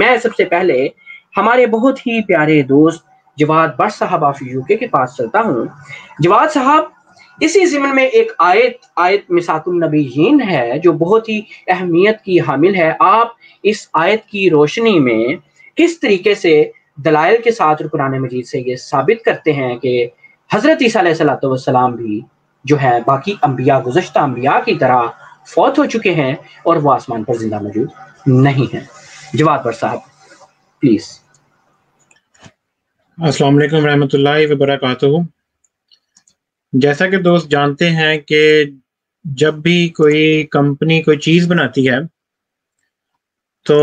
میں سب سے پہلے ہمارے بہت ہی پیارے دوست جواد بٹ صاحب آف UK کے پاس چلتا ہوں۔ جواد صاحب، اسی ضمن میں ایک آیت میثاق النبیین ہے جو بہت ہی اہمیت کی حامل ہے۔ آپ اس آیت کی روشنی میں کس طریقے سے دلائل کے ساتھ قرآن مجید سے یہ ثابت کرتے ہیں کہ حضرت عیسیٰ علیہ السلام بھی جو ہے باقی انبیاء، گزشتہ انبیاء کی طرح فوت ہو چکے ہیں اور وہ آسمان پر زندہ موجود نہیں ہیں؟ جواد بٹ صاحب پلیز۔ السلام علیکم ورحمۃ اللہ وبرکاتہ۔ جیسا کہ دوست جانتے ہیں کہ جب بھی کوئی کمپنی کوئی چیز بناتی ہے تو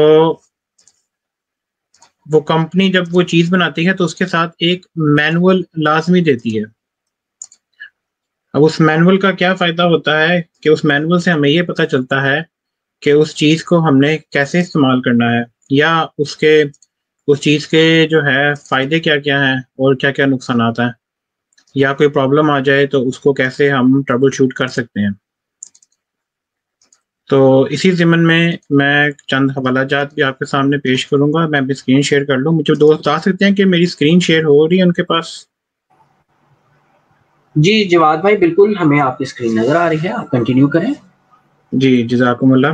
وہ کمپنی جب وہ چیز بناتی ہے تو اس کے ساتھ ایک مینول لازمی دیتی ہے۔ اب اس مینول کا کیا فائدہ ہوتا ہے کہ اس مینول سے ہمیں یہ پتہ چلتا ہے کہ اس چیز کو ہم نے کیسے استعمال کرنا ہے، یا اس چیز کے جو ہے فائدے کیا کیا ہیں اور کیا کیا نقصانات ہیں، یا کوئی پرابلم آ جائے تو اس کو کیسے ہم ٹربل شوٹ کر سکتے ہیں۔ تو اسی ضمن میں چند حوالہ جات بھی آپ کے سامنے پیش کروں گا۔ میں بھی اسکرین شیئر کر لوں، مجھے دوست بتا سکتے ہیں کہ میری اسکرین شیئر ہو رہی ہے ان کے پاس؟ جی جواد بھائی بالکل، ہمیں آپ کی اسکرین نظر آ رہی ہے، آپ کنٹینیو کریں۔ جی جزاکم اللہ۔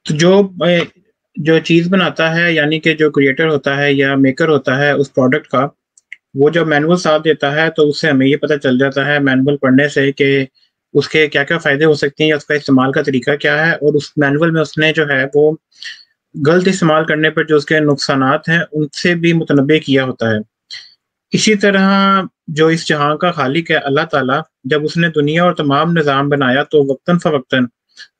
تو جو چیز بناتا ہے، یعنی کہ جو کریٹر ہوتا ہے یا میکر ہوتا ہے اس پروڈکٹ کا، وہ جب مینول ساتھ دیتا ہے تو اس سے ہمیں یہ پتہ چل جاتا ہے مینول پڑھنے سے کہ اس کے کیا کیا فائدے ہو سکتے ہیں یا اس کا استعمال کا طریقہ کیا ہے، اور اس مینول میں اس نے جو ہے وہ غلط استعمال کرنے پر جو اس کے نقصانات ہیں ان سے بھی متنبع کیا ہوتا ہے۔ اسی طرح جو اس جہاں کا خالق ہے اللہ تعالیٰ، جب اس نے دنیا اور تمام نظام بنایا تو وقتاً فوقتاً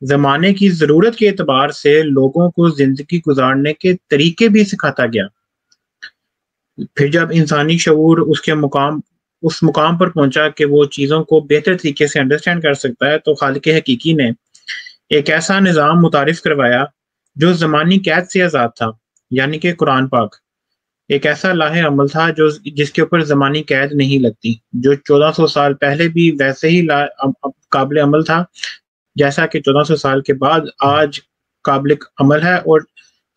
زمانے کی ضرورت کے اعتبار سے لوگوں کو زندگی گزارنے کے طریقے بھی سکھاتا گیا۔ پھر جب انسانی شعور اس مقام پر پہنچا کہ وہ چیزوں کو بہتر طریقے سے انڈرسٹینڈ کر سکتا ہے تو خالق حقیقی نے ایک ایسا نظام متعارف کروایا جو زمانی قید سے آزاد تھا، یعنی کہ قرآن پاک ایک ایسا لاہ عمل تھا جس کے اوپر زمانی قید نہیں لگتی، جو 1400 سال پہلے بھی ویسے ہی قابل عمل تھا جیسا کہ 1400 سال کے بعد آج قابل عمل ہے اور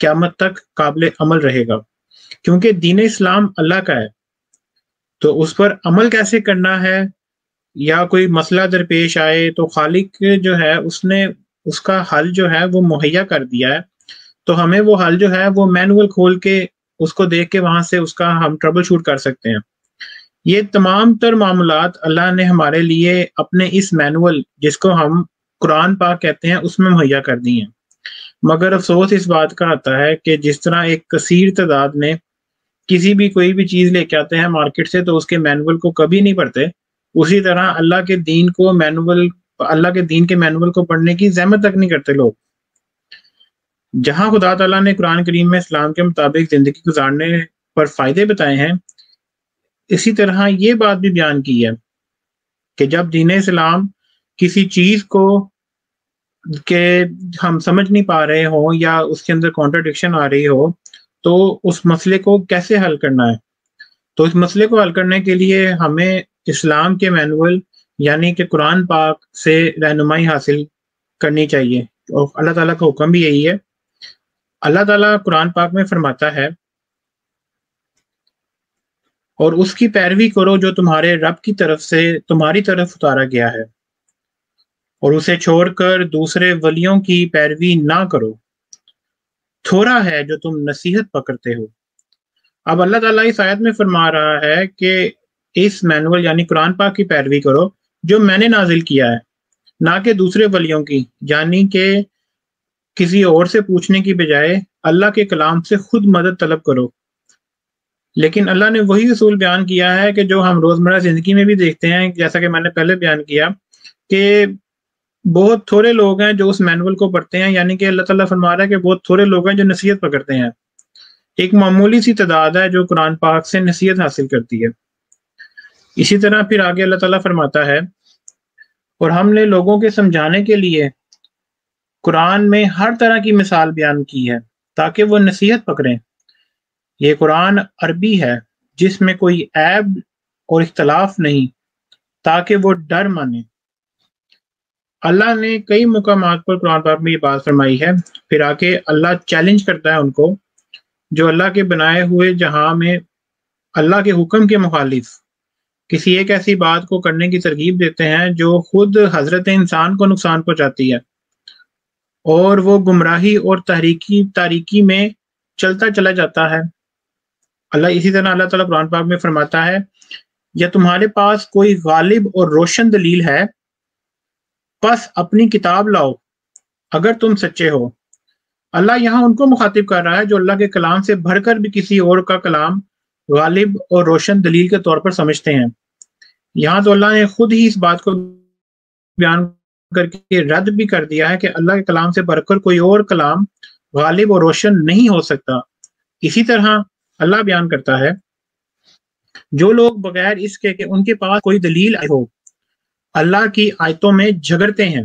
قیامت تک قابل عمل رہے گا، کیونکہ دین اسلام اللہ کا ہے۔ تو اس پر عمل کیسے کرنا ہے، یا کوئی مسئلہ درپیش آئے تو خالق جو ہے اس نے اس کا حل جو ہے وہ مہیا کر دیا ہے، تو ہمیں وہ حل جو ہے وہ مینول کھول کے اس کو دیکھ کے وہاں سے اس کا ہم ٹربل شوٹ کر سکتے ہیں۔ یہ تمام تر معاملات اللہ نے ہمارے لیے اپنے اس مینول جس کو ہم قرآن پاک کہتے ہیں اس میں مہیا کر دی ہیں، مگر افسوس اس بات کا آتا ہے کہ جس طرح ایک کثیر تعداد نے کوئی بھی چیز لے کے آتے ہیں مارکیٹ سے تو اس کے مینول کو کبھی نہیں پڑھتے، اسی طرح اللہ کے دین کے مینول کو پڑھنے کی زحمت تک نہیں کرتے لوگ۔ جہاں خدا تعالیٰ نے قرآن کریم میں اسلام کے مطابق زندگی گزارنے پر فائدے بتائے ہیں، اسی طرح یہ بات بھی بیان کی ہے کہ جب دین اسلام کسی چیز کو کہ ہم سمجھ نہیں پا رہے ہوں یا اس کے اندر کانٹرڈکشن آ رہی ہو تو اس مسئلے کو کیسے حل کرنا ہے، تو اس مسئلے کو حل کرنے کے لیے ہمیں اسلام کے مینول یعنی کہ قرآن پاک سے رہنمائی حاصل کرنی چاہیے، اور اللہ تعالیٰ کا حکم بھی یہی ہے۔ اللہ تعالیٰ قرآن پاک میں فرماتا ہے، اور اس کی پیروی کرو جو تمہارے رب کی طرف سے تمہاری طرف اتارا گیا ہے، اور اسے چھوڑ کر دوسرے ولیوں کی پیروی نہ کرو، تھوڑا ہے جو تم نصیحت پکڑتے ہو۔ اب اللہ تعالیٰ اس آیت میں فرما رہا ہے کہ اس مینول یعنی قرآن پاک کی پیروی کرو جو میں نے نازل کیا ہے، نہ کہ دوسرے ولیوں کی، یعنی کہ کسی اور سے پوچھنے کی بجائے اللہ کے کلام سے خود مدد طلب کرو۔ لیکن اللہ نے وہی اصول بیان کیا ہے کہ جو ہم روزمرہ زندگی میں بھی دیکھتے ہیں، جیسا کہ میں نے پہلے بیان کیا کہ بہت تھوڑے لوگ ہیں جو اس مینول کو پڑھتے ہیں، یعنی کہ اللہ تعالیٰ فرما رہا ہے کہ بہت تھوڑے لوگ ہیں جو نصیحت پکڑتے ہیں، ایک معمولی سی تعداد ہے جو قرآن پاک سے نصیحت حاصل کرتی ہے۔ اسی طرح پھر آگے اللہ تعالیٰ فرماتا ہے، اور ہم نے لوگوں کے سمجھانے کے لیے قرآن میں ہر طرح کی مثال بیان کی ہے تاکہ وہ نصیحت پکڑیں۔ یہ قرآن عربی ہے جس میں کوئی عیب اور اختلاف نہیں، تاکہ وہ ڈر مانے۔ اللہ نے کئی مقامات پر قرآن پاک میں یہ بات فرمائی ہے. پھر آ کے اللہ چیلنج کرتا ہے ان کو جو اللہ کے بنائے ہوئے جہاں میں اللہ کے حکم کے مخالف کسی ایک ایسی بات کو کرنے کی ترغیب دیتے ہیں جو خود حضرت انسان کو نقصان پہنچاتی ہے، اور وہ گمراہی اور تاریکی میں چلتا چلا جاتا ہے. اسی طرح اللہ تعالیٰ قرآن پاک میں فرماتا ہے، یا تمہارے پاس کوئی غالب اور روشن دلیل ہے پس اپنی کتاب لاؤ اگر تم سچے ہو. اللہ یہاں ان کو مخاطب کر رہا ہے جو اللہ کے کلام سے بڑھ کر بھی کسی اور کا کلام غالب اور روشن دلیل کے طور پر سمجھتے ہیں. یہاں تو اللہ نے خود ہی اس بات کو بیان کر کے رد بھی کر دیا ہے کہ اللہ کے کلام سے بڑھ کر کوئی اور کلام غالب اور روشن نہیں ہو سکتا. اسی طرح اللہ بیان کرتا ہے، جو لوگ بغیر اس کے کہ ان کے پاس کوئی دلیل ہو اللہ کی آیتوں میں جھگڑتے ہیں.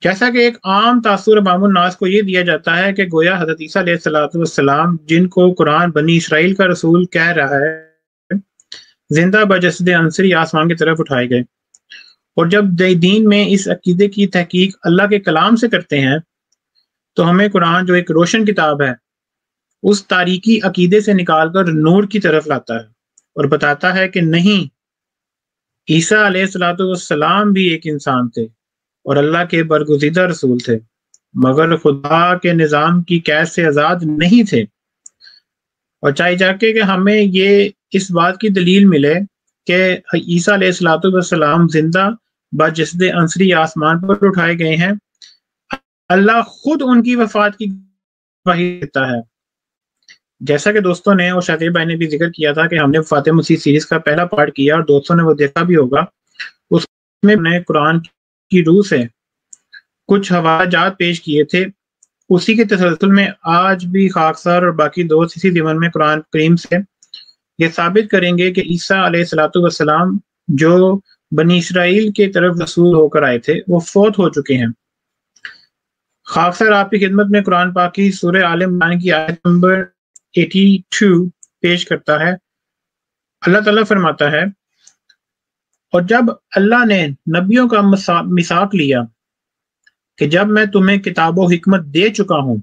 جیسا کہ ایک عام تاثر عوام الناس کو یہ دیا جاتا ہے کہ گویا حضرت عیسیٰ علیہ السلام جن کو قرآن بنی اسرائیل کا رسول کہہ رہا ہے زندہ بجسد عنصری آسمان کی طرف اٹھائے گئے. اور جب دین میں اس عقیدے کی تحقیق اللہ کے کلام سے کرتے ہیں تو ہمیں قرآن جو ایک روشن کتاب ہے اس تاریکی عقیدے سے نکال کر نور کی طرف لاتا ہے اور بتاتا ہے کہ نہیں، عیسیٰ علیہ السلام بھی ایک انسان تھے اور اللہ کے برگزیدہ رسول تھے، مگر خدا کے نظام کی قید سے آزاد نہیں تھے. اور چاہے جا کے کہ ہمیں یہ اس بات کی دلیل ملے کہ عیسیٰ علیہ السلام زندہ بجسد عنصری آسمان پر اٹھائے گئے ہیں، اللہ خود ان کی وفات کی گواہی دیتا ہے. جیسا کہ دوستوں نے اور شاطر بھائی نے بھی ذکر کیا تھا کہ ہم نے وفات مسیح سیریز کا پہلا پارٹ کیا اور دوستوں نے وہ دیکھا بھی ہوگا. اس میں نے قرآن کی روح سے کچھ حوالہ جات پیش کیے تھے. اسی کے تسلسل میں آج بھی خاکسار اور باقی دوست اسی ضمن میں قرآن کریم سے یہ ثابت کریں گے کہ عیسیٰ علیہ السلام جو بنی اسرائیل کے طرف رسول ہو کر آئے تھے وہ فوت ہو چکے ہیں. خاکسار آپ کی خدمت میں قرآن پاک کی سورہ آل عمران کی آیت نمبر 82 پیش کرتا ہے. اللہ تعالیٰ فرماتا ہے، اور جب اللہ نے نبیوں کا میثاق لیا کہ جب میں تمہیں کتاب و حکمت دے چکا ہوں،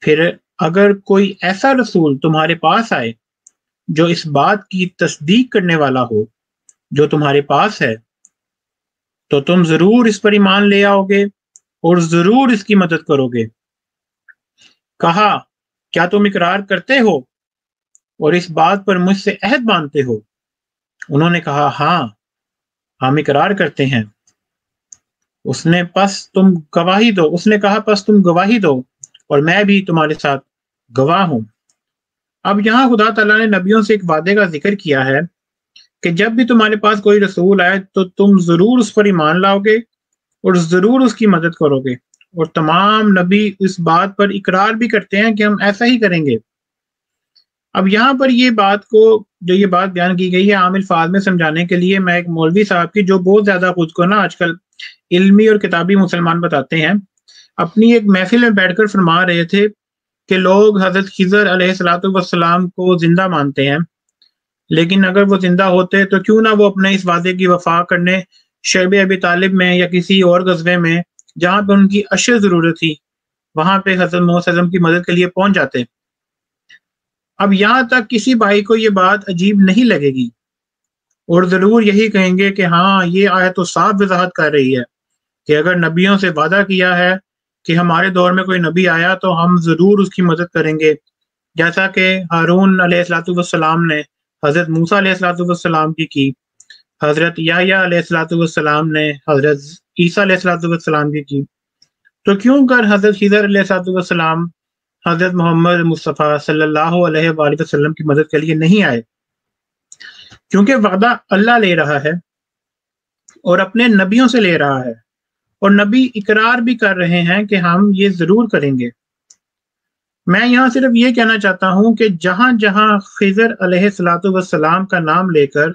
پھر اگر کوئی ایسا رسول تمہارے پاس آئے جو اس بات کی تصدیق کرنے والا ہو جو تمہارے پاس ہے تو تم ضرور اس پر ایمان لے آؤ گے اور ضرور اس کی مدد کرو گے. کہا، کیا تم اقرار کرتے ہو اور اس بات پر مجھ سے عہد باندھتے ہو؟ انہوں نے کہا، ہاں ہم اقرار کرتے ہیں. اس نے کہا پس تم گواہی دو اور میں بھی تمہارے ساتھ گواہ ہوں. اب یہاں خدا تعالیٰ نے نبیوں سے ایک وعدے کا ذکر کیا ہے کہ جب بھی تمہارے پاس کوئی رسول آئے تو تم ضرور اس پر ایمان لاؤ گے اور ضرور اس کی مدد کرو گے. اور تمام نبی اس بات پر اقرار بھی کرتے ہیں کہ ہم ایسا ہی کریں گے. اب یہاں پر یہ بات بیان کی گئی ہے عام الفاظ میں سمجھانے کے لیے، میں ایک مولوی صاحب کی جو بہت زیادہ خود کو نا آج کل علمی اور کتابی مسلمان بتاتے ہیں، اپنی ایک محفل میں بیٹھ کر فرما رہے تھے کہ لوگ حضرت خضر علیہ السلام کو زندہ مانتے ہیں، لیکن اگر وہ زندہ ہوتے تو کیوں نہ وہ اپنے اس وعدے کی وفا کرنے شعب ابی طالب میں یا کسی اور غزوے میں جہاں پہ ان کی اشد ضرورت تھی وہاں پہ حضرت محمد صلی اللہ علیہ وسلم کی مدد کے لیے پہنچ جاتے. اب یہاں تک کسی بھائی کو یہ بات عجیب نہیں لگے گی اور ضرور یہی کہیں گے کہ ہاں یہ آیت تو صاف وضاحت کر رہی ہے کہ اگر نبیوں سے وعدہ کیا ہے کہ ہمارے دور میں کوئی نبی آیا تو ہم ضرور اس کی مدد کریں گے، جیسا کہ ہارون علیہ السلام نے حضرت موسیٰ علیہ السلام کی، حضرت یحییٰ علیہ السلام نے حضرت عیسیٰ علیہ السلام کی. تو کیوں کر حضرت خضر علیہ السلام حضرت محمد مصطفیٰ صلی اللہ علیہ وآلہ وسلم کی مدد کے لیے نہیں آئے؟ کیونکہ وعدہ اللہ لے رہا ہے اور اپنے نبیوں سے لے رہا ہے، اور نبی اقرار بھی کر رہے ہیں کہ ہم یہ ضرور کریں گے. میں یہاں صرف یہ کہنا چاہتا ہوں کہ جہاں جہاں خضر علیہ السلام کا نام لے کر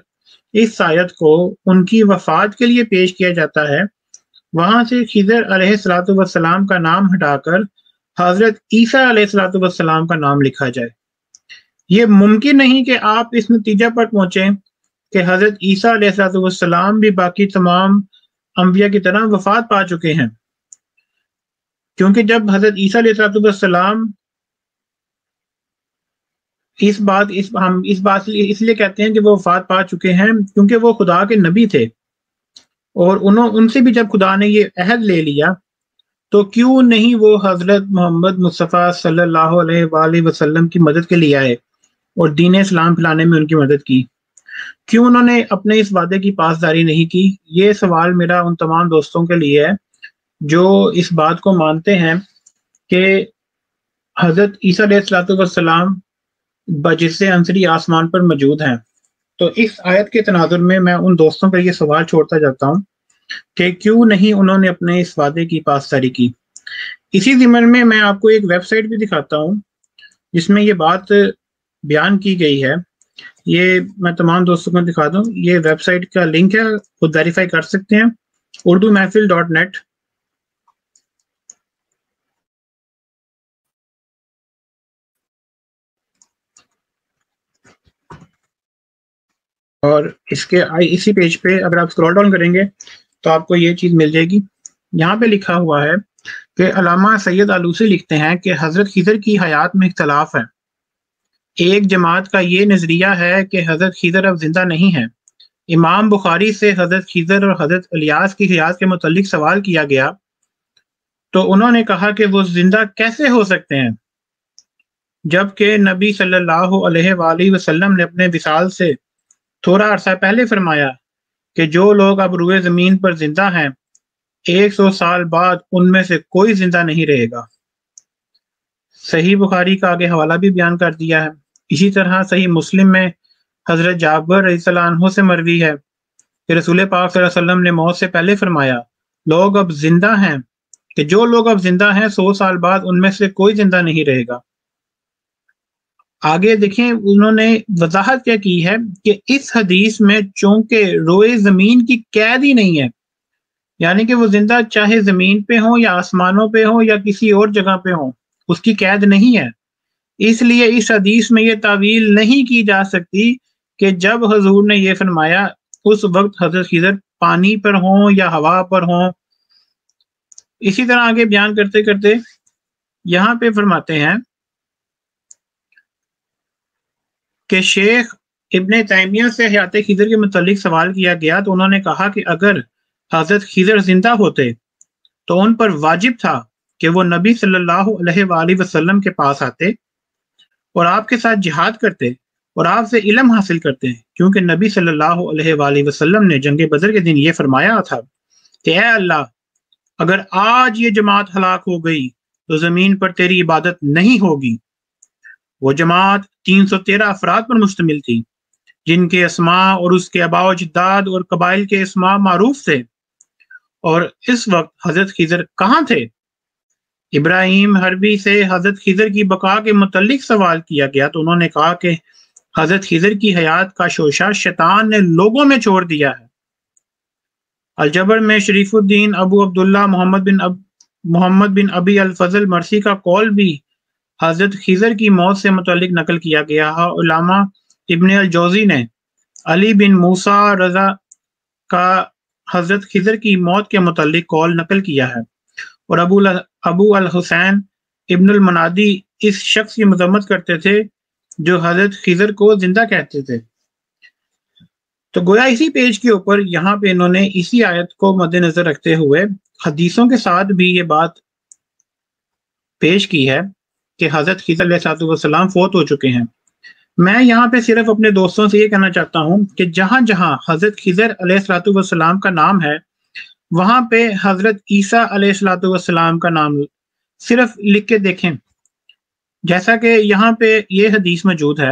اس آیت کو ان کی وفات کے لیے پیش کیا جاتا ہے، وہاں سے خضر علیہ السلام کا نام ہٹا کر حضرت عیسیٰ علیہ السلام کا نام لکھا جائے. یہ ممکن نہیں کہ آپ اس نتیجہ پر پہنچیں کہ حضرت عیسیٰ علیہ السلام بھی باقی تمام انبیاء کی طرح وفات پا چکے ہیں، کیونکہ جب حضرت عیسیٰ علیہ السلام ہم اس بات اس لیے کہتے ہیں کہ وہ وفات پا چکے ہیں کیونکہ وہ خدا کے نبی تھے، اور ان سے بھی جب خدا نے یہ عہد لے لیا تو کیوں نہیں وہ حضرت محمد مصطفیٰ صلی اللہ علیہ وآلہ وسلم کی مدد کے لیے آئے اور دین اسلام پھیلانے میں ان کی مدد کی؟ کیوں انہوں نے اپنے اس وعدے کی پاسداری نہیں کی؟ یہ سوال میرا ان تمام دوستوں کے لیے ہے جو اس بات کو مانتے ہیں کہ حضرت عیسیٰ علیہ السلام بجسِ عنصری آسمان پر موجود ہیں۔ تو اس آیت کے تناظر میں ان دوستوں کا یہ سوال چھوڑتا جاتا ہوں کہ کیوں نہیں انہوں نے اپنے اس وعدے کی پاسداری کی۔ اسی ضمن میں آپ کو ایک ویب سائٹ بھی دکھاتا ہوں جس میں یہ بات بیان کی گئی ہے، یہ میں تمام دوستوں کو دکھا دوں۔ یہ ویب سائٹ کا لنک ہے، خود ویریفائی کر سکتے ہیں، urduMehfil.net۔ اور اسی پیج پہ اگر آپ اسکرول ڈاؤن کریں گے تو آپ کو یہ چیز مل جائے گی۔ یہاں پہ لکھا ہوا ہے کہ علامہ سید آلوسی لکھتے ہیں کہ حضرت خضر کی حیات میں اختلاف ہے۔ ایک جماعت کا یہ نظریہ ہے کہ حضرت خضر اب زندہ نہیں ہے۔ امام بخاری سے حضرت خضر اور حضرت الیاس کی حیات کے متعلق سوال کیا گیا تو انہوں نے کہا کہ وہ زندہ کیسے ہو سکتے ہیں جبکہ نبی صلی اللہ علیہ وآلہ وسلم نے اپنے وصال سے تھوڑا عرصہ پہلے فرمایا کہ جو لوگ اب روئے زمین پر زندہ ہیں 100 سال بعد ان میں سے کوئی زندہ نہیں رہے گا۔ صحیح بخاری کا آگے حوالہ بھی بیان کر دیا ہے۔ اسی طرح صحیح مسلم میں حضرت جابر رضی اللہ عنہ سے مروی ہے کہ رسول پاک صلی اللہ علیہ وسلم نے موت سے پہلے فرمایا لوگ اب زندہ ہیں کہ جو لوگ اب زندہ ہیں 100 سال بعد ان میں سے کوئی زندہ نہیں رہے گا۔ آگے دیکھیں انہوں نے وضاحت کیا کی ہے کہ اس حدیث میں چونکہ روئے زمین کی قید ہی نہیں ہے، یعنی کہ وہ زندہ چاہے زمین پہ ہوں یا آسمانوں پہ ہوں یا کسی اور جگہ پہ ہوں، اس کی قید نہیں ہے، اس لیے اس حدیث میں یہ تعویل نہیں کی جا سکتی کہ جب حضور نے یہ فرمایا اس وقت حضرت خضر پانی پر ہوں یا ہوا پر ہوں۔ اسی طرح آگے بیان کرتے کرتے یہاں پہ فرماتے ہیں کہ شیخ ابن تیمیہ سے حیات خضر کے متعلق سوال کیا گیا تو انہوں نے کہا کہ اگر حضرت خضر زندہ ہوتے تو ان پر واجب تھا کہ وہ نبی صلی اللہ علیہ وآلہ وسلم کے پاس آتے اور آپ کے ساتھ جہاد کرتے اور آپ سے علم حاصل کرتے، کیونکہ نبی صلی اللہ علیہ وآلہ وسلم نے جنگ بدر کے دن یہ فرمایا تھا کہ اے اللہ اگر آج یہ جماعت ہلاک ہو گئی تو زمین پر تیری عبادت نہیں ہوگی۔ وہ جماعت 313 افراد پر مشتمل تھی جن کے اسماء اور اس کے آباء و اجداد اور قبائل کے اسماء معروف تھے۔ اور اس وقت حضرت خضر کہاں تھے؟ ابراہیم حربی سے حضرت خضر کی بقا کے متعلق سوال کیا گیا تو انہوں نے کہا کہ حضرت خضر کی حیات کا شوشہ شیطان نے لوگوں میں چھوڑ دیا ہے۔ الجبر میں شریف الدین ابو عبداللہ محمد بن ابی الفضل مرسی کا قول بھی حضرت خضر کی موت سے متعلق نقل کیا گیا ہے۔ علامہ ابن الجوزی نے علی بن موسیٰ رضا کا حضرت خضر کی موت کے متعلق قول نقل کیا ہے، اور ابو الحسین ابن المنادی اس شخص کی مذمت کرتے تھے جو حضرت خضر کو زندہ کہتے تھے۔ تو گویا اسی پیج کے اوپر یہاں پہ انہوں نے اسی آیت کو مد نظر رکھتے ہوئے حدیثوں کے ساتھ بھی یہ بات پیش کی ہے کہ حضرت خضر علیہ السلام فوت ہو چکے ہیں۔ میں یہاں پہ صرف اپنے دوستوں سے یہ کہنا چاہتا ہوں کہ جہاں جہاں حضرت خضر علیہ السلام کا نام ہے وہاں پہ حضرت عیسیٰ علیہ السلام کا نام صرف لکھ کے دیکھیں، جیسا کہ یہاں پہ یہ حدیث موجود ہے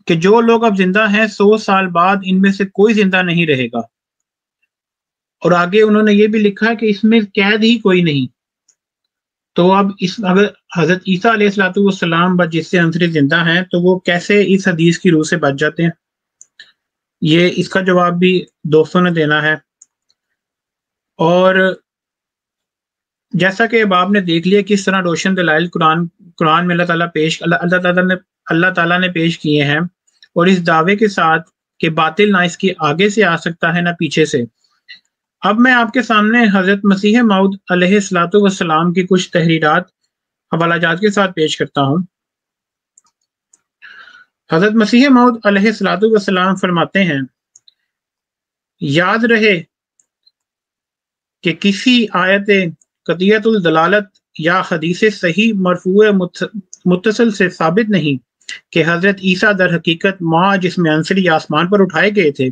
کہ جو لوگ اب زندہ ہیں 100 سال بعد ان میں سے کوئی زندہ نہیں رہے گا، اور آگے انہوں نے یہ بھی لکھا کہ اس میں قید ہی کوئی نہیں۔ تو اب اگر حضرت عیسیٰ علیہ السلام جس سے عنصری زندہ ہیں تو وہ کیسے اس حدیث کی روح سے بچ جاتے ہیں؟ یہ اس کا جواب بھی دوستوں نے دینا ہے۔ اور جیسا کہ اب آپ نے دیکھ لیا کس طرح روشن دلائل قرآن میں اللہ تعالیٰ نے پیش کیے ہیں، اور اس دعوے کے ساتھ کہ باطل نہ اس کے آگے سے آ سکتا ہے نہ پیچھے سے، اب میں آپ کے سامنے حضرت مسیح موعود علیہ الصلوۃ والسلام کی کچھ تحریرات حوالہ جات کے ساتھ پیش کرتا ہوں۔ حضرت مسیح موعود علیہ الصلوۃ والسلام فرماتے ہیں، یاد رہے کہ کسی آیت قطعیت الدلالت یا حدیث صحیح مرفوع متصل سے ثابت نہیں کہ حضرت عیسیٰ در حقیقت ماں جسم عنصری آسمان پر اٹھائے گئے تھے،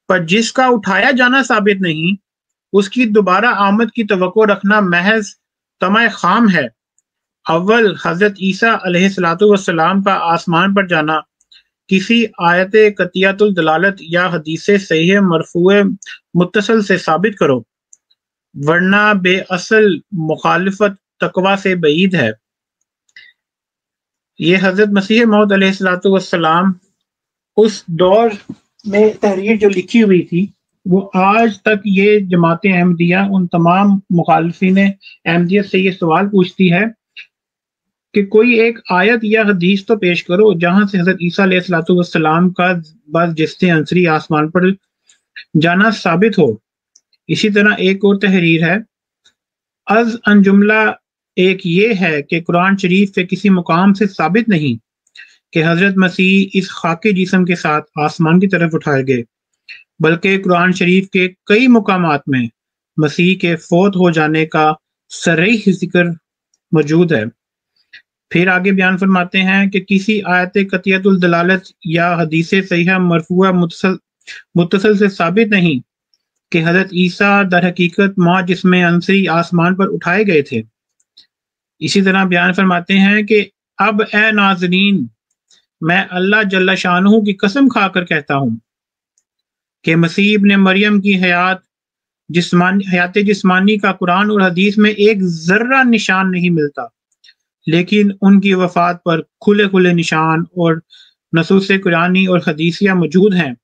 پر جس کا اٹھایا جانا ثابت نہیں، اس کی دوبارہ آمد کی توقع رکھنا محض طمع خام ہے۔ اول حضرت عیسیٰ علیہ الصلوۃ والسلام کا آسمان پر جانا کسی آیت قطعیت الدلالت یا حدیث صحیح مرفوع متصل سے ثابت کرو، ورنہ بے اصل مخالفت تقوی سے بعید ہے۔ یہ حضرت مسیح موعود علیہ الصلوۃ والسلام اس دور میں تحریر جو لکھی ہوئی تھی، وہ آج تک یہ جماعت احمدیہ ان تمام مخالفین احمدیت سے یہ سوال پوچھتی ہے کہ کوئی ایک آیت یا حدیث تو پیش کرو جہاں سے حضرت عیسیٰ علیہ الصلوۃ والسلام کا بس جسم عنصری آسمان پر جانا ثابت ہو۔ اسی طرح ایک اور تحریر ہے، از ان جملہ ایک یہ ہے کہ قرآن شریف کے کسی مقام سے ثابت نہیں کہ حضرت مسیح اس خاکی جسم کے ساتھ آسمان کی طرف اٹھائے گئے، بلکہ قرآن شریف کے کئی مقامات میں مسیح کے فوت ہو جانے کا صریح ذکر موجود ہے۔ پھر آگے بیان فرماتے ہیں کہ کسی آیت قطعیت الدلالت یا حدیث صحیحہ مرفوعہ متصل سے ثابت نہیں کہ حضرت عیسیٰ در حقیقت ماں جسم عنصری آسمان پر اٹھائے گئے تھے۔ اسی طرح بیان فرماتے ہیں کہ اب اے ناظرین، میں اللہ جل شانہ کی قسم کھا کر کہتا ہوں کہ مسیح ابن مریم کی حیات جسمانی کا قرآن اور حدیث میں ایک ذرہ نشان نہیں ملتا، لیکن ان کی وفات پر کھلے کھلے نشان اور نصوص قرآنی اور حدیثیہ موجود ہیں،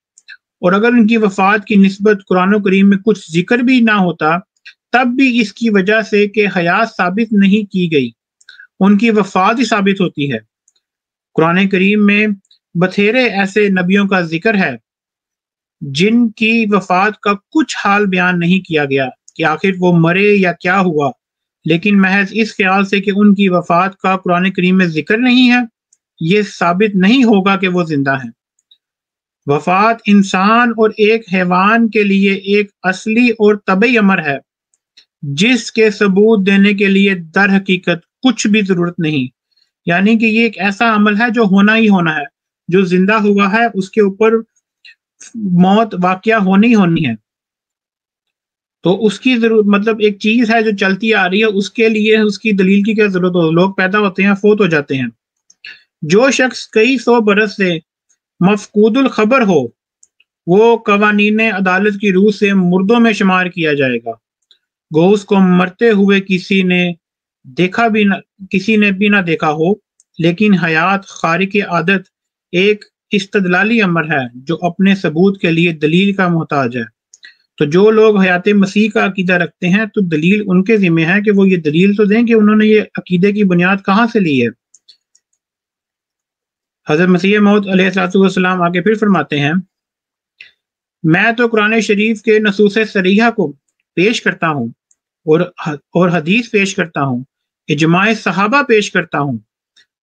اور اگر ان کی وفات کی نسبت قرآن و کریم میں کچھ ذکر بھی نہ ہوتا تب بھی اس کی وجہ سے کہ حیات ثابت نہیں کی گئی، ان کی وفات ہی ثابت ہوتی ہے۔ قرآن کریم میں بتھیرے ایسے نبیوں کا ذکر ہے جن کی وفات کا کچھ حال بیان نہیں کیا گیا کہ آخر وہ مرے یا کیا ہوا، لیکن محض اس خیال سے کہ ان کی وفات کا قرآن کریم میں ذکر نہیں ہے، یہ ثابت نہیں ہوگا کہ وہ زندہ ہیں۔ وفات انسان اور ایک حیوان کے لیے ایک اصلی اور طبعی امر ہے جس کے ثبوت دینے کے لیے در حقیقت کچھ بھی ضرورت نہیں، یعنی کہ یہ ایک ایسا عمل ہے جو ہونا ہی ہونا ہے، جو زندہ ہوا ہے اس کے اوپر موت واقعہ ہونی ہونی ہے۔ تو اس کی ضرورت مطلب ایک چیز ہے جو چلتی آ رہی ہے، اس کے لیے اس کی دلیل کی کیا ضرورت ہو؟ لوگ پیدا ہوتے ہیں، فوت ہو جاتے ہیں۔ جو شخص کئی سو برس سے مفقود الخبر ہو وہ قوانین عدالت کی روح سے مردوں میں شمار کیا جائے گا، گو اس کو مرتے ہوئے کسی نے بھی نہ دیکھا ہو، لیکن حیات خارق عادت ایک استدلالی امر ہے جو اپنے ثبوت کے لیے دلیل کا محتاج ہے۔ تو جو لوگ حیات مسیح کا عقیدہ رکھتے ہیں تو دلیل ان کے ذمہ ہے کہ وہ یہ دلیل تو دیں کہ انہوں نے یہ عقیدے کی بنیاد کہاں سے لی ہے۔ حضرت مسیح موعود علیہ الصلوۃ والسلام آگے پھر فرماتے ہیں، میں تو قرآن شریف کے نصوص صریحہ کو پیش کرتا ہوں اور حدیث پیش کرتا ہوں، اجماع صحابہ پیش کرتا ہوں،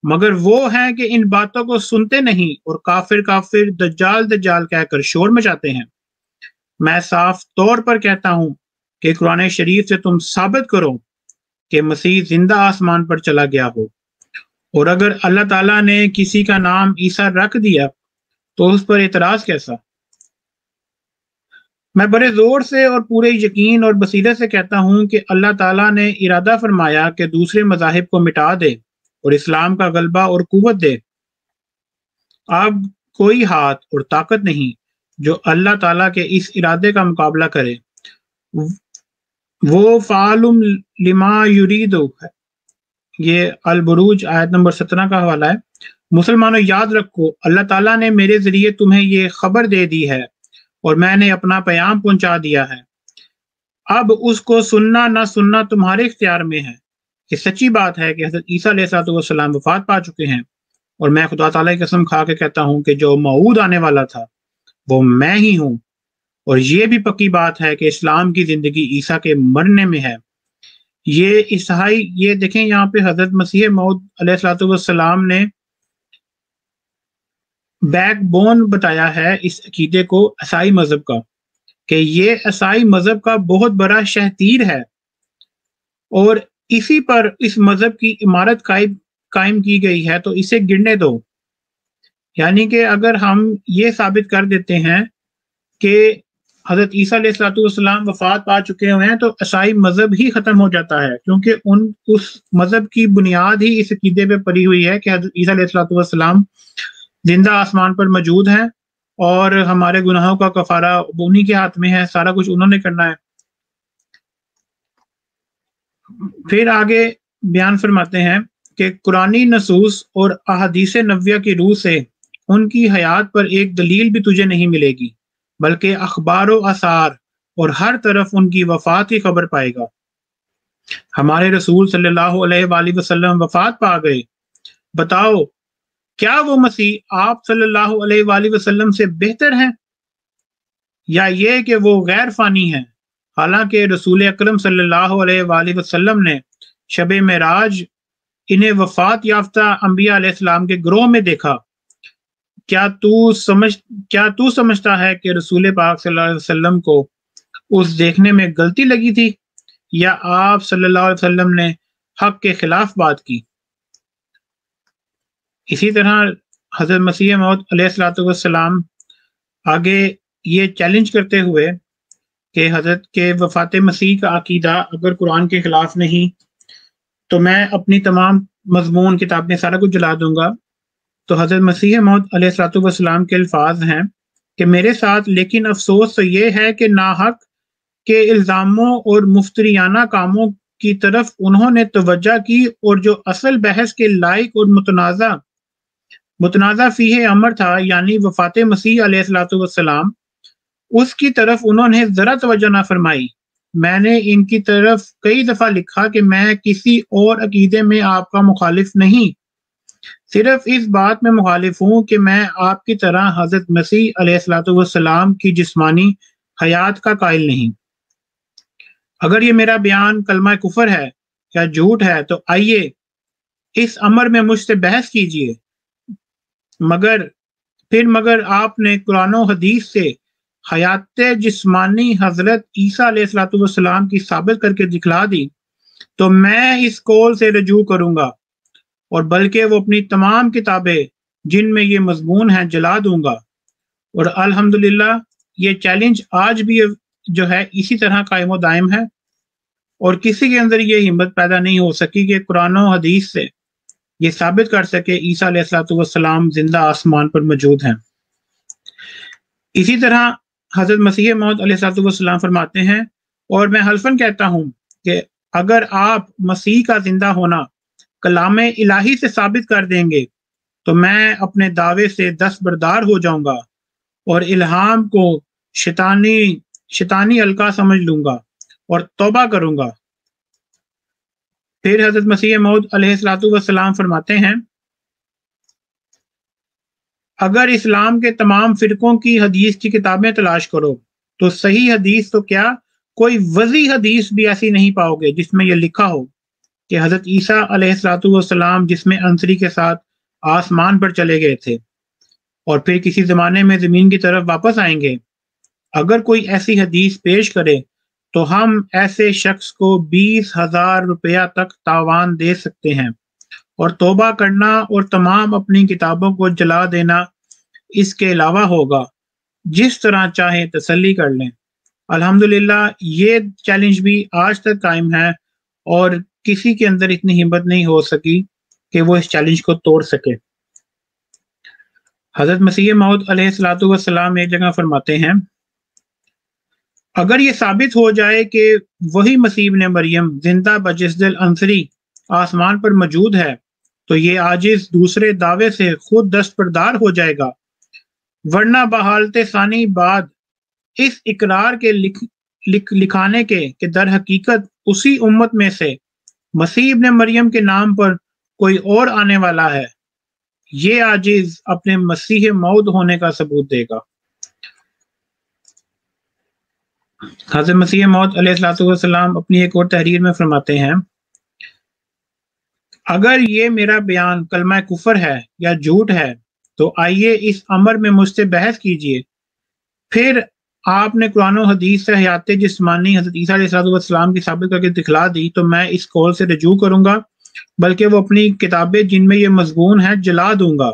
مگر وہ ہیں کہ ان باتوں کو سنتے نہیں اور کافر دجال کہہ کر شور مچاتے ہیں۔ میں صاف طور پر کہتا ہوں کہ قرآن شریف سے تم ثابت کرو کہ مسیح زندہ آسمان پر چلا گیا ہو، اور اگر اللہ تعالیٰ نے کسی کا نام عیسیٰ رکھ دیا تو اس پر اعتراض کیسا؟ میں بڑے زور سے اور پورے یقین اور بصیرت سے کہتا ہوں کہ اللہ تعالیٰ نے ارادہ فرمایا کہ دوسرے مذاہب کو مٹا دے اور اسلام کا غلبہ اور قوت دے۔ اب کوئی ہاتھ اور طاقت نہیں جو اللہ تعالیٰ کے اس ارادے کا مقابلہ کرے۔ وہ فعال لما یرید ہے، یہ البروج آیت نمبر 17 کا حوالہ ہے۔ مسلمانوں یاد رکھو، اللہ تعالیٰ نے میرے ذریعے تمہیں یہ خبر دے دی ہے اور میں نے اپنا پیام پہنچا دیا ہے، اب اس کو سننا نہ سننا تمہارے اختیار میں ہے۔ یہ سچی بات ہے کہ حضرت عیسیٰ علیہ السلام وفات پا چکے ہیں، اور میں خدا تعالیٰ کی قسم کھا کے کہتا ہوں کہ جو موعود آنے والا تھا وہ میں ہی ہوں۔ اور یہ بھی پکی بات ہے کہ اسلام کی زندگی عیسیٰ کے مرنے میں ہے۔ یہ دیکھیں یہاں پہ حضرت مسیح موعود علیہ الصلوۃ والسلام نے بیک بون بتایا ہے اس عقیدے کو عیسائی مذہب کا، کہ یہ عیسائی مذہب کا بہت بڑا شہتیر ہے، اور اسی پر اس مذہب کی عمارت قائم کی گئی ہے، تو اسے گرنے دو۔ یعنی کہ اگر ہم یہ ثابت کر دیتے ہیں کہ حضرت عیسیٰ علیہ الصلوۃ والسلام وفات پا چکے ہوئے ہیں، تو عیسائی مذہب ہی ختم ہو جاتا ہے، کیونکہ اس مذہب کی بنیاد ہی اس عقیدے پہ پڑی ہوئی ہے کہ حضرت عیسیٰ علیہ الصلوۃ والسلام زندہ آسمان پر موجود ہیں، اور ہمارے گناہوں کا کفارہ انہی کے ہاتھ میں ہے، سارا کچھ انہوں نے کرنا ہے۔ پھر آگے بیان فرماتے ہیں کہ قرآنی نصوص اور احادیث نبویہ کی روح سے ان کی حیات پر ایک دلیل بھی تجھے نہیں ملے گی، بلکہ اخبار و آثار اور ہر طرف ان کی وفات کی خبر پائے گا۔ ہمارے رسول صلی اللہ علیہ وآلہ وسلم وفات پا گئے، بتاؤ کیا وہ مسیح آپ صلی اللہ علیہ وآلہ وسلم سے بہتر ہیں، یا یہ کہ وہ غیر فانی ہیں؟ حالانکہ رسول اکرم صلی اللہ علیہ وآلہ وسلم نے شب معراج انہیں وفات یافتہ انبیاء علیہ السلام کے گروہ میں دیکھا۔ کیا تو سمجھتا ہے کہ رسول پاک صلی اللہ علیہ وسلم کو اس دیکھنے میں غلطی لگی تھی، یا آپ صلی اللہ علیہ وسلم نے حق کے خلاف بات کی؟ اسی طرح حضرت مسیح موعود علیہ الصلوۃ والسلام آگے یہ چیلنج کرتے ہوئے کہ حضرت کے وفات مسیح کا عقیدہ اگر قرآن کے خلاف نہیں تو میں اپنی تمام مضمون کتابیں سارا کچھ جلا دوں گا۔ تو حضرت مسیح موعود علیہ الصلوۃ والسلام کے الفاظ ہیں کہ میرے ساتھ لیکن افسوس تو یہ ہے کہ ناحق کے الزاموں اور مفتریانہ کاموں کی طرف انہوں نے توجہ کی، اور جو اصل بحث کے لائق اور متنازع فیہ امر تھا، یعنی وفات مسیح علیہ الصلوۃ والسلام، اس کی طرف انہوں نے ذرا توجہ نہ فرمائی۔ میں نے ان کی طرف کئی دفعہ لکھا کہ میں کسی اور عقیدے میں آپ کا مخالف نہیں، صرف اس بات میں مخالف ہوں کہ میں آپ کی طرح حضرت مسیح علیہ الصلوۃ والسلام کی جسمانی حیات کا قائل نہیں۔ اگر یہ میرا بیان کلمہ کفر ہے یا جھوٹ ہے تو آئیے اس امر میں مجھ سے بحث کیجئے، مگر آپ نے قرآن و حدیث سے حیات جسمانی حضرت عیسیٰ علیہ الصلوۃ والسلام کی ثابت کر کے دکھلا دی، تو میں اس قول سے رجوع کروں گا، اور بلکہ وہ اپنی تمام کتابیں جن میں یہ مضمون ہیں جلا دوں گا۔ اور الحمدللہ یہ چیلنج آج بھی جو ہے اسی طرح قائم و دائم ہے، اور کسی کے اندر یہ ہمت پیدا نہیں ہو سکی کہ قرآن و حدیث سے یہ ثابت کر سکے عیسیٰ علیہ الصلوۃ والسلام زندہ آسمان پر موجود ہیں۔ اسی طرح حضرت مسیح موعود علیہ الصلوۃ والسلام فرماتے ہیں، اور میں حلفاً کہتا ہوں کہ اگر آپ مسیح کا زندہ ہونا کلام الہی سے ثابت کر دیں گے تو میں اپنے دعوے سے دستبردار ہو جاؤں گا، اور الہام کو شیطانی القا سمجھ لوں گا اور توبہ کروں گا۔ پھر حضرت مسیح موعود علیہ الصلوۃ والسلام فرماتے ہیں، اگر اسلام کے تمام فرقوں کی حدیث کی کتابیں تلاش کرو تو صحیح حدیث تو کیا کوئی وضیح حدیث بھی ایسی نہیں پاؤ گے جس میں یہ لکھا ہو کہ حضرت عیسیٰ علیہ الصلوۃ والسلام جسم عنصری کے ساتھ آسمان پر چلے گئے تھے اور پھر کسی زمانے میں زمین کی طرف واپس آئیں گے۔ اگر کوئی ایسی حدیث پیش کرے تو ہم ایسے شخص کو 20,000 روپیہ تک تاوان دے سکتے ہیں، اور توبہ کرنا اور تمام اپنی کتابوں کو جلا دینا اس کے علاوہ ہوگا، جس طرح چاہیں تسلی کر لیں۔ الحمدللہ یہ چیلنج بھی آج تک قائم ہے، اور کسی کے اندر اتنی ہمت نہیں ہو سکی کہ وہ اس چیلنج کو توڑ سکے۔ حضرت مسیح موعود علیہ الصلوۃ والسلام ایک جگہ فرماتے ہیں، اگر یہ ثابت ہو جائے کہ وہی مسیح ابن مریم زندہ بجسد العنصری آسمان پر موجود ہے تو یہ عاجز دوسرے دعوے سے خود دستبردار ہو جائے گا، ورنہ بحالت ثانی بعد اس اقرار کے لکھانے کے کہ در حقیقت اسی امت میں سے مسیح ابن مریم کے نام پر کوئی اور آنے والا ہے، یہ عاجز اپنے مسیح موعود ہونے کا ثبوت دے گا۔ حضرت مسیح موعود علیہ الصلوۃ والسلام اپنی ایک اور تحریر میں فرماتے ہیں اگر یہ میرا بیان کلمہ کفر ہے یا جھوٹ ہے تو آئیے اس امر میں مجھ سے بحث کیجئے۔ پھر آپ نے قرآن و حدیث سے حیات جسمانی حضرت عیسیٰ علیہ السلام کی ثابت کر کے دکھلا دی تو میں اس قول سے رجوع کروں گا، بلکہ وہ اپنی کتابیں جن میں یہ مضمون ہے جلا دوں گا۔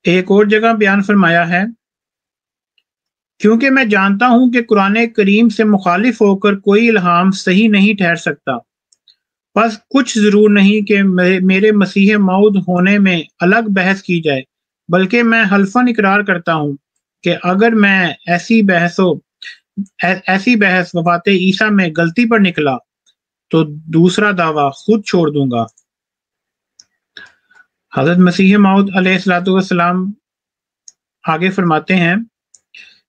ایک اور جگہ بیان فرمایا ہے کیونکہ میں جانتا ہوں کہ قرآن کریم سے مخالف ہو کر کوئی الہام صحیح نہیں ٹھہر سکتا، بس کچھ ضرور نہیں کہ میرے مسیح موعود ہونے میں الگ بحث کی جائے، بلکہ میں حلفاً اقرار کرتا ہوں کہ اگر میں ایسی بحث وفات عیسیٰ میں غلطی پر نکلا تو دوسرا دعویٰ خود چھوڑ دوں گا۔ حضرت مسیح موعود علیہ السلام آگے فرماتے ہیں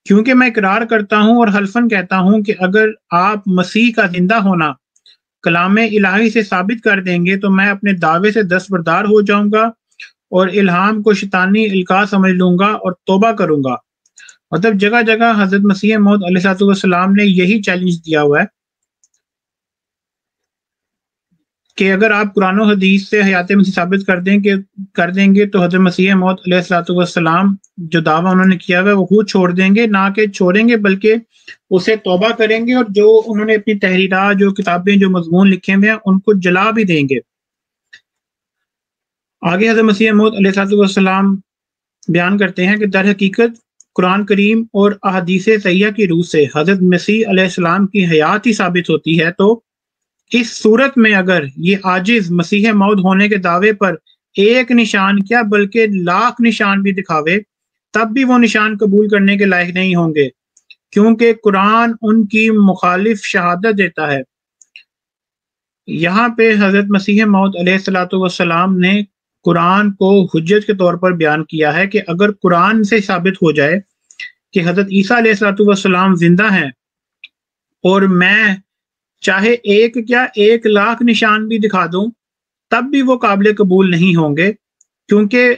کیونکہ میں اقرار کرتا ہوں اور حلفاً کہتا ہوں کہ اگر آپ مسیح کا زندہ ہونا کلام الہی سے ثابت کر دیں گے تو میں اپنے دعوے سے دستبردار ہو جاؤں گا اور الہام کو شیطانی القاء سمجھ لوں گا اور توبہ کروں گا۔ مطلب جگہ جگہ حضرت مسیح موعود علیہ السلام نے یہی چیلنج دیا ہوا ہے کہ اگر آپ قرآن و حدیث سے حیات مسیح ثابت کر دیں گے تو حضرت مسیح موعود علیہ السلام جو دعویٰ انہوں نے کیا ہوا ہے وہ خود چھوڑ دیں گے، نہ کہ چھوڑیں گے بلکہ اسے توبہ کریں گے، اور جو انہوں نے اپنی تحریرات جو کتابیں جو مضمون لکھے ہوئے ہیں ان کو جلا بھی دیں گے۔ آگے حضرت مسیح موعود علیہ السلام بیان کرتے ہیں کہ در حقیقت قرآن کریم اور احادیث صحیحہ کی روح سے حضرت مسیح علیہ السلام کی حیات ہی ثابت ہوتی ہے، تو اس صورت میں اگر یہ عاجز مسیح موعود ہونے کے دعوے پر ایک نشان کیا بلکہ لاکھ نشان بھی دکھاوے تب بھی وہ نشان قبول کرنے کے لائق نہیں ہوں گے، کیونکہ قرآن ان کی مخالف شہادت دیتا ہے۔ یہاں پہ حضرت مسیح موعود علیہ السلام نے قرآن کو حجت کے طور پر بیان کیا ہے کہ اگر قرآن سے ثابت ہو جائے کہ حضرت عیسیٰ علیہ السلام زندہ ہیں اور میں چاہے ایک کیا 1,00,000 نشان بھی دکھا دوں تب بھی وہ قابل قبول نہیں ہوں گے، کیونکہ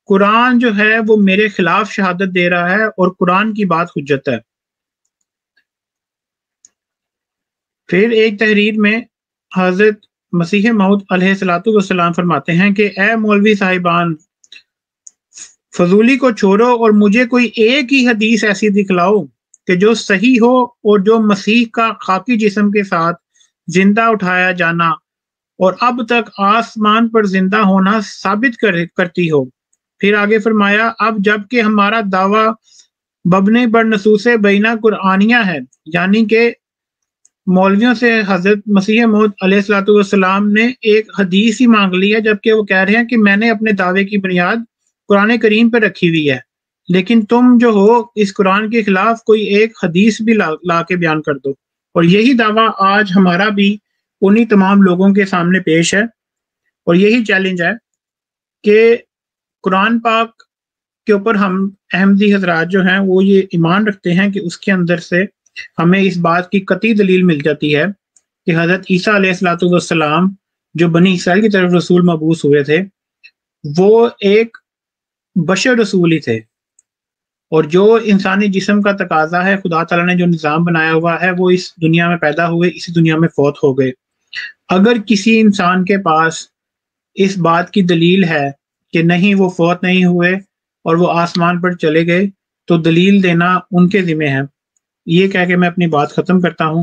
قرآن جو ہے وہ میرے خلاف شہادت دے رہا ہے اور قرآن کی بات حجت ہے۔ پھر ایک تحریر میں حضرت مسیح موعود علیہ السلام فرماتے ہیں کہ اے مولوی صاحبان، فضولی کو چھوڑو اور مجھے کوئی ایک ہی حدیث ایسی دکھلاؤ کہ جو صحیح ہو اور جو مسیح کا خاکی جسم کے ساتھ زندہ اٹھایا جانا اور اب تک آسمان پر زندہ ہونا ثابت کرتی ہو۔ پھر آگے فرمایا اب جب کہ ہمارا دعویٰ مبنی بر نصوص بینہ قرآنیہ ہے، یعنی کہ مولویوں سے حضرت مسیح موعود علیہ السلام نے ایک حدیث ہی مانگ لی ہے، جبکہ وہ کہہ رہے ہیں کہ میں نے اپنے دعوے کی بنیاد قرآن کریم پہ رکھی ہوئی ہے، لیکن تم جو ہو اس قرآن کے خلاف کوئی ایک حدیث بھی لا کے بیان کر دو۔ اور یہی دعویٰ آج ہمارا بھی انہی تمام لوگوں کے سامنے پیش ہے، اور یہی چیلنج ہے کہ قرآن پاک کے اوپر ہم احمدی حضرات جو ہیں وہ یہ ایمان رکھتے ہیں کہ اس کے اندر سے ہمیں اس بات کی قطعی دلیل مل جاتی ہے کہ حضرت عیسیٰ علیہ السلام جو بنی اسرائیل کی طرف رسول مبعوث ہوئے تھے وہ ایک بشر رسول ہی تھے، اور جو انسانی جسم کا تقاضا ہے خدا تعالیٰ نے جو نظام بنایا ہوا ہے وہ اس دنیا میں پیدا ہوئے، اسی دنیا میں فوت ہو گئے۔ اگر کسی انسان کے پاس اس بات کی دلیل ہے کہ نہیں وہ فوت نہیں ہوئے اور وہ آسمان پر چلے گئے تو دلیل دینا ان کے ذمہ ہے۔ یہ کہہ کے میں اپنی بات ختم کرتا ہوں۔